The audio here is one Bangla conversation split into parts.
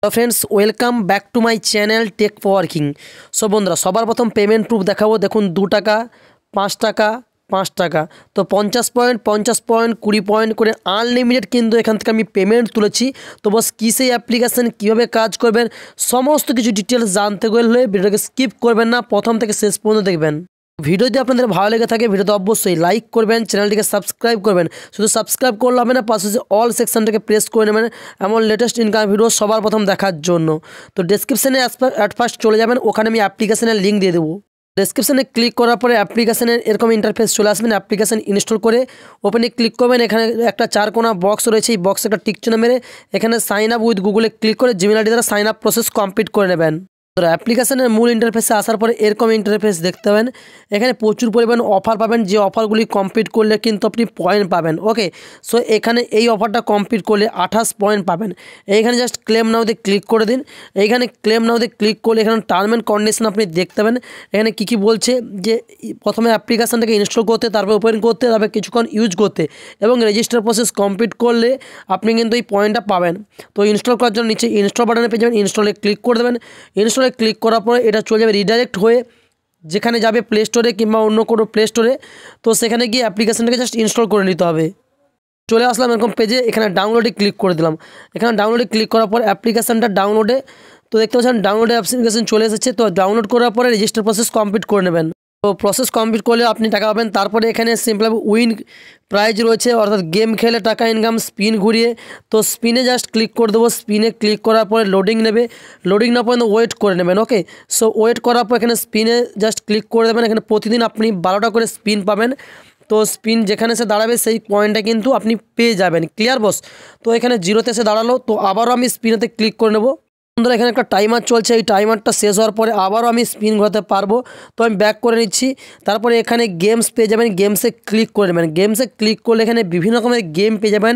तो friends welcome back to my channel take for working. So बंधुरा सबार प्रथम पेमेंट प्रूफ देखाबो। देखुन 2 टाका 5 टाका 5 टाका तो 50 पॉइंट 20 पॉइंट করে আনলিমিটেড কিন্তু এখান থেকে আমি পেমেন্ট তুলেছি। তো বস কি সেই অ্যাপ্লিকেশন কিভাবে কাজ করবেন সমস্ত কিছু ডিটেইলস জানতে গেলে ভিডিওকে স্কিপ করবেন না, প্রথম থেকে শেষ পর্যন্ত দেখবেন। ভিডিও যদি আপনাদের ভালো লেগে থাকে ভিডিওতে অবশ্যই লাইক করবেন, চ্যানেলটিকে সাবস্ক্রাইব করবেন। শুধু সাবস্ক্রাইব করলে হবে না, পাশে যে অল সেকশনটাকে প্রেস করে নেবেন এমন লেটেস্ট ইনকাম ভিডিও সবার প্রথম দেখার জন্য। তো ডেসক্রিপশনে অ্যাট ফার্স্ট চলে যাবেন, ওখানে আমি অ্যাপ্লিকেশনের লিঙ্ক দিয়ে দেবো। ডেসক্রিপশনে ক্লিক করার পরে অ্যাপ্লিকেশনের এরকম ইন্টারফেস চলে আসবেন। অ্যাপ্লিকেশন ইনস্টল করে ওপেনে ক্লিক করবেন। এখানে একটা 4 কোণা বক্স রয়েছে, এই বক্সে একটা টিক চিহ্ন মেরে এখানে সাইন আপ উইথ গুগলে ক্লিক করে জিমেল আইডি দ্বারা সাইন আপ প্রসেস কমপ্লিট করে নেবেন। তো অ্যাপ্লিকেশনের মূল ইন্টারফেসে আসার পরে এরকম ইন্টারফেস দেখতে পাবেন। এখানে প্রচুর পরিমাণ অফার পাবেন, যে অফারগুলি কমপ্লিট করলে কিন্তু আপনি পয়েন্ট পাবেন। ওকে, সো এখানে এই অফারটা কমপ্লিট করলে 28 পয়েন্ট পাবেন। এইখানে জাস্ট ক্লেম নাওতে ক্লিক করে দিন। এইখানে ক্লেম নাওতে ক্লিক করলে এখানে টার্ম অ্যান্ড কন্ডিশন আপনি দেখতে পাবেন। এখানে কী বলছে যে প্রথমে অ্যাপ্লিকেশনটাকে ইনস্টল করতে, তারপর ওপেন করতে, তারপর কিছুক্ষণ ইউজ করতে এবং রেজিস্টার প্রসেস কমপ্লিট করলে আপনি কিন্তু এই পয়েন্টটা পাবেন। তো ইনস্টল করার জন্য নিচে ইনস্টল বাটনে পেয়ে যাবেন, ইনস্টলে ক্লিক করে দেবেন। ইনস্টলে ক্লিক করার পরে এটা চলে যাবে রিডাইরেক্ট হয়ে যেখানে যাবে প্লে স্টোরে কিংবা অন্য কোনো প্লে স্টোরে। তো সেখানে গিয়ে অ্যাপ্লিকেশনটাকে জাস্ট ইনস্টল করে নিতে হবে। চলে আসলাম এরকম পেজে, এখানে ডাউনলোডে ক্লিক করে দিলাম। এখানে ডাউনলোডে ক্লিক করার পর অ্যাপ্লিকেশনটা ডাউনলোডে, তো দেখতে পাচ্ছেন ডাউনলোডে অ্যাপ্লিকেশন চলে এসেছে। তো ডাউনলোড করার পরে রেজিস্টার প্রসেস কমপ্লিট করে নেবেন। তো প্রসেস কমপ্লিট করলে আপনি টাকা পাবেন। তারপরে এখানে সিম্পল উইন প্রাইজ রয়েছে, অর্থাৎ গেম খেলে টাকা ইনকাম, স্পিন ঘুরিয়ে। তো স্পিনে জাস্ট ক্লিক করে দেবো। স্পিনে ক্লিক করার পরে লোডিং নেবে, লোডিং না পর্যন্ত ওয়েট করে নেবেন। ওকে, সো ওয়েট করার পর এখানে স্পিনে জাস্ট ক্লিক করে দেবেন। এখানে প্রতিদিন আপনি 12টা করে স্পিন পাবেন। তো স্পিন যেখানে এসে দাঁড়াবে সেই পয়েন্টটা কিন্তু আপনি পেয়ে যাবেন। ক্লিয়ার বস? তো এখানে জিরোতে এসে দাঁড়ালো, তো আবারও আমি স্পিনেতে ক্লিক করে নেবো। বন্ধুরা এখানে একটা টাইমার চলছে, এই টাইমারটা শেষ হওয়ার পরে আবারও আমি স্পিন ঘোরাতে পারবো। তো আমি ব্যাক করে নিচ্ছি। তারপরে এখানে গেমস পেয়ে যাবেন, গেমসে ক্লিক করে নেবেন। গেমসে ক্লিক করলে এখানে বিভিন্ন রকমের গেম পেয়ে যাবেন।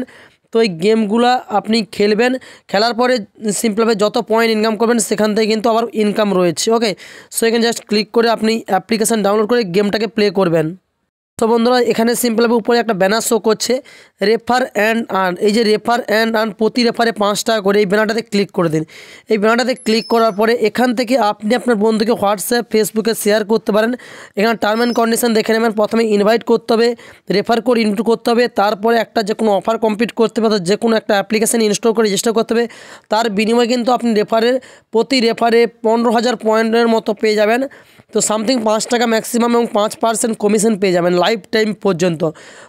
তো এই গেমগুলো আপনি খেলবেন, খেলার পরে সিম্পলভাবে যত পয়েন্ট ইনকাম করবেন সেখান থেকে কিন্তু আবার ইনকাম রয়েছে। ওকে, সো এখানে জাস্ট ক্লিক করে আপনি অ্যাপ্লিকেশান ডাউনলোড করে গেমটাকে প্লে করবেন। তো বন্ধুরা এখানে সিম্পলভাবে উপরে একটা ব্যানার শো করছে রেফার অ্যান্ড আর্ন। এই যে রেফার অ্যান্ড আর্ন, প্রতি রেফারে 5 টাকা করে, এই ব্যানারটাতে ক্লিক করে দিন। এই ব্যানারটাতে ক্লিক করার পরে এখান থেকে আপনি আপনার বন্ধুকে হোয়াটসঅ্যাপ ফেসবুকে শেয়ার করতে পারেন। এখানে টার্ম অ্যান্ড কন্ডিশন দেখে নেবেন। প্রথমে ইনভাইট করতে হবে, রেফার কোড ইনপুট করতে হবে, তারপরে একটা যে কোনো অফার কমপ্লিট করতে হবে, যে কোনো একটা অ্যাপ্লিকেশান ইনস্টল করে রেজিস্টার করতে হবে। তার বিনিময়ে কিন্তু আপনি প্রতি রেফারে 15,000 পয়েন্টের মতো পেয়ে যাবেন। তো সামথিং 5 টাকা ম্যাক্সিমাম এবং 5% কমিশন পেয়ে যাবেন লাইফ টাইম পর্যন্ত।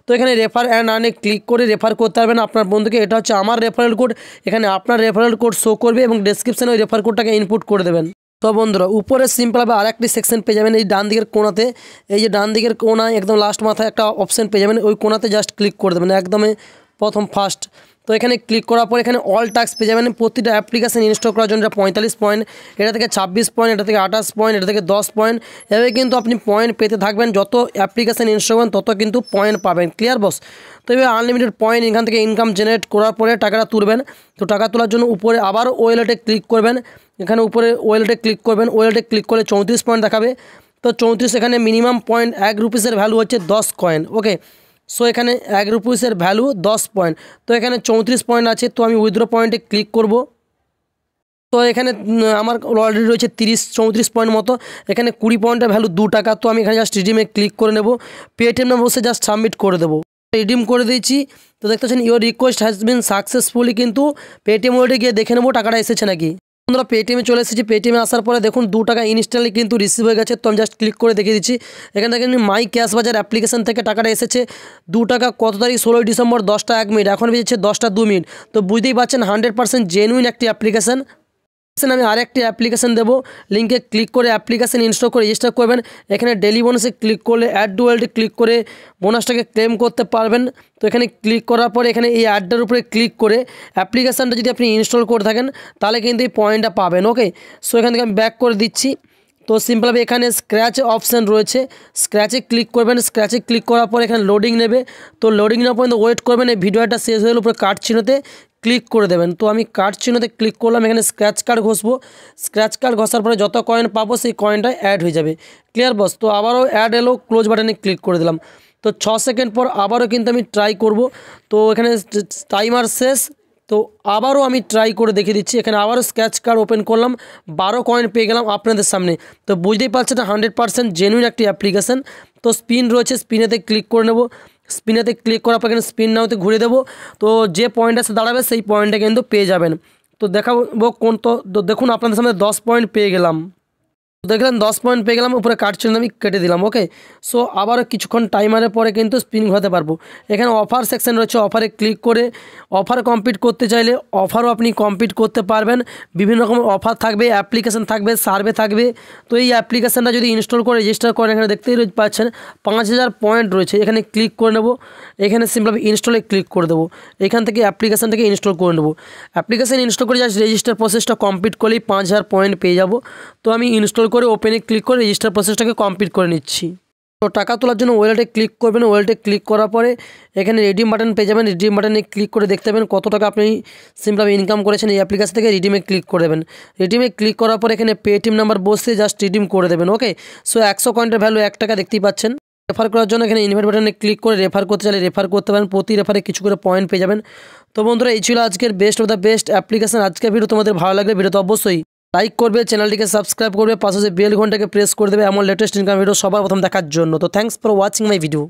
তো এখানে রেফার অ্যান্ড আর্নে ক্লিক করে রেফার করতে পারবেন আপনার বন্ধুকে। এটা হচ্ছে আমার রেফারেল কোড, এখানে আপনার রেফারেল কোড শো করবে এবং ডেসক্রিপশানে ওই রেফার কোডটাকে ইনপুট করে দেবেন। তো বন্ধুরা উপরে সিম্পলভাবে আরেকটি সেকশন পেয়ে যাবেন, এই ডান দিকের কোণাতে, এই যে ডান দিকের কোণায় একদম লাস্ট মাথায় একটা অপশান পেয়ে যাবেন, ওই কোণাতে জাস্ট ক্লিক করে দেবেন একদমই প্রথম ফার্স্ট। তো এখানে ক্লিক করার পর এখানে অল টাস্ক পেয়ে যাবেন। প্রতিটা অ্যাপ্লিকেশান ইনস্টল করার জন্য 45 পয়েন্ট, এটা থেকে 26 পয়েন্ট, এটা থেকে 28 পয়েন্ট, এটা থেকে 10 পয়েন্ট, এভাবে কিন্তু আপনি পয়েন্ট পেতে থাকবেন। যত অ্যাপ্লিকেশান ইনস্টল করবেন তত কিন্তু পয়েন্ট পাবেন। ক্লিয়ার বস? তো এবার আনলিমিটেড পয়েন্ট এখান থেকে ইনকাম জেনারেট করার পরে টাকাটা তুলবেন। তো টাকা তোলার জন্য উপরে আবার ওয়েলেটে ক্লিক করবেন। এখানে উপরে ওয়েলেটে ক্লিক করবেন, ওয়েলেটে ক্লিক করলে 34 পয়েন্ট দেখাবে। তো 34, এখানে মিনিমাম পয়েন্ট 1 রুপিসের ভ্যালু হচ্ছে 10 কয়েন। ওকে, সো এখানে 1 রুপিসের ভ্যালু 10 পয়েন্ট। তো এখানে 34 পয়েন্ট আছে, তো আমি উইথড্র পয়েন্টে ক্লিক করব। তো এখানে আমার অলরেডি রয়েছে 34 পয়েন্ট মতো। এখানে 20 পয়েন্টের ভ্যালু 2 টাকা। তো আমি এখানে জাস্ট রিডিমে ক্লিক করে নেব, পেটিএম নাম্বার বসে জাস্ট সাবমিট করে দেবো। রিডিম করে দিয়েছি। তো দেখতে পাচ্ছেন your request has been successfully, কিন্তু পেটিএম ওয়ালেটে গিয়ে দেখে নেবো টাকাটা এসেছে নাকি। বন্ধুরা পেটিএমে চলে এসেছি। পেটিএমে আসার পরে দেখুন 2 টাকা ইনস্ট্যান্টলি কিন্তু রিসিভ হয়ে গেছে। তো আমি জাস্ট ক্লিক করে দেখিয়ে দিচ্ছি। এখান থেকে মাই ক্যাশ বাজার অ্যাপ্লিকেশন থেকে টাকাটা এসেছে 2 টাকা। কত তারিখ? 16 ডিসেম্বর 10টা 1 মিনিট, এখন বেজেছে 10টা 2 মিনিট। তো বুঝতেই পারছেন 100% জেনুইন একটি অ্যাপ্লিকেশান। আমি আরেকটি অ্যাপ্লিকেশান দেবো, লিঙ্কে ক্লিক করে অ্যাপ্লিকেশান ইনস্টল করে রেজিস্টার করবেন। এখানে ডেলি বোনাসে ক্লিক করলে অ্যাড টু ওয়ালেটে ক্লিক করে বোনাসটাকে ক্লেম করতে পারবেন। তো এখানে ক্লিক করার পরে এখানে এই অ্যাডটার উপরে ক্লিক করে অ্যাপ্লিকেশানটা যদি আপনি ইনস্টল করে থাকেন তাহলে কিন্তু এই পয়েন্টটা পাবেন। ওকে, সো এখান থেকে আমি ব্যাক করে দিচ্ছি। তো সিম্পলভাবে এখানে স্ক্র্যাচ অপশান রয়েছে, স্ক্র্যাচে ক্লিক করবেন। স্ক্র্যাচে ক্লিক করার পর এখানে লোডিং নেবে। তো লোডিং নেওয়ার পর্যন্ত ওয়েট করবেন। এই ভিডিওটা শেষ হয়ে গেলে উপরে কার্ড চিহ্নতে ক্লিক করে দেবেন। তো আমি কার্ড চিহ্নতে ক্লিক করলাম, এখানে স্ক্র্যাচ কার্ড ঘষবো। স্ক্র্যাচ কার্ড ঘষার পরে যত কয়েন পাবো সেই কয়েনটা অ্যাড হয়ে যাবে। ক্লিয়ার বস? তো আবারও অ্যাড এলো, ক্লোজ বাটনে ক্লিক করে দিলাম। তো 6 সেকেন্ড পর আবারও কিন্তু আমি ট্রাই করব। তো এখানে টাইমার শেষ, তো আবারও আমি ট্রাই করে দেখিয়ে দিচ্ছি। এখানে আবারও স্ক্র্যাচ কার্ড ওপেন করলাম, 12 কয়েন পেয়ে গেলাম আপনাদের সামনে। তো বুঝতেই পারছেন 100% জেনুইন একটি অ্যাপ্লিকেশান। তো স্পিন রয়েছে, স্পিনেতে ক্লিক করে নেব। স্পিনেতে ক্লিক করার পর এখানে স্পিন নাওতে ঘুরে দেবো। তো যে পয়েন্ট এসে দাঁড়াবে সেই পয়েন্টটা কিন্তু পেয়ে যাবেন। তো দেখাবো কোন, তো দেখুন আপনাদের সামনে 10 পয়েন্ট পেয়ে গেলাম। দেখলাম 10 পয়েন্ট পেয়ে গেলাম, উপরে কাটছিল আমি কেটে দিলাম। ওকে, সো আবারও কিছুক্ষণ টাইমারের পরে কিন্তু স্পিন ঘোরাতে পারবো। এখানে অফার সেকশন রয়েছে, অফারে ক্লিক করে অফার কমপ্লিট করতে চাইলে অফারও আপনি কমপ্লিট করতে পারবেন। বিভিন্ন রকমের অফার থাকবে, অ্যাপ্লিকেশান থাকবে, সার্ভে থাকবে। তো এই অ্যাপ্লিকেশানটা যদি ইনস্টল করে রেজিস্টার করেন, এখানে দেখতেই পাচ্ছেন 5000 পয়েন্ট রয়েছে। এখানে ক্লিক করে নেব, এখানে সিম্পলি ইনস্টলে ক্লিক করে দেবো। এখান থেকে অ্যাপ্লিকেশানটাকে ইনস্টল করে নেব। অ্যাপ্লিকেশান ইনস্টল করে জাস্ট রেজিস্টার প্রসেসটা কমপ্লিট করলেই 5000 পয়েন্ট পেয়ে যাব। তো আমি ইনস্টল করে ওপেনে ক্লিক করে রেজিস্টার প্রসেসটাকে কমপ্লিট করে নিচ্ছি। তো টাকা তোলার জন্য ওয়ালেটে ক্লিক করবেন। ওয়ালেটে ক্লিক করার পরে এখানে রিডিম বাটন পেয়ে যাবেন। রিডিম বাটনে ক্লিক করে দেখতে পাবেন কত টাকা আপনি সিম্পলি ইনকাম করেছেন এই অ্যাপ্লিকেশন থেকে। রিডিমে ক্লিক করে দেবেন। রিডিমে ক্লিক করার পরে এখানে পেটিএম নাম্বার বসে জাস্ট রিডিম করে দেবেন। ওকে, সো 100 কয়েন্টের ভ্যালু 1 টাকা দেখতেই পাচ্ছেন। রেফার করার জন্য এখানে ইনভাইট বাটনে ক্লিক করে রেফার করতে চাইলে রেফার করতে পারেন। প্রতি রেফারে কিছু করে পয়েন্ট পেয়ে যাবেন। তো বন্ধুরা, এই ছিল আজকের best of the best application. আজকের ভিডিও তোমাদের ভালো লাগলে ভিডিওতে অবশ্যই লাইক করবে, চ্যানেলটিকে সাবস্ক্রাইব করবে, পাশে বেল ঘন্টাকে প্রেস করে দেবে এমন লেটেস্ট ইনকাম ভিডিও সবার প্রথম দেখার জন্য। তো thanks for watching my video.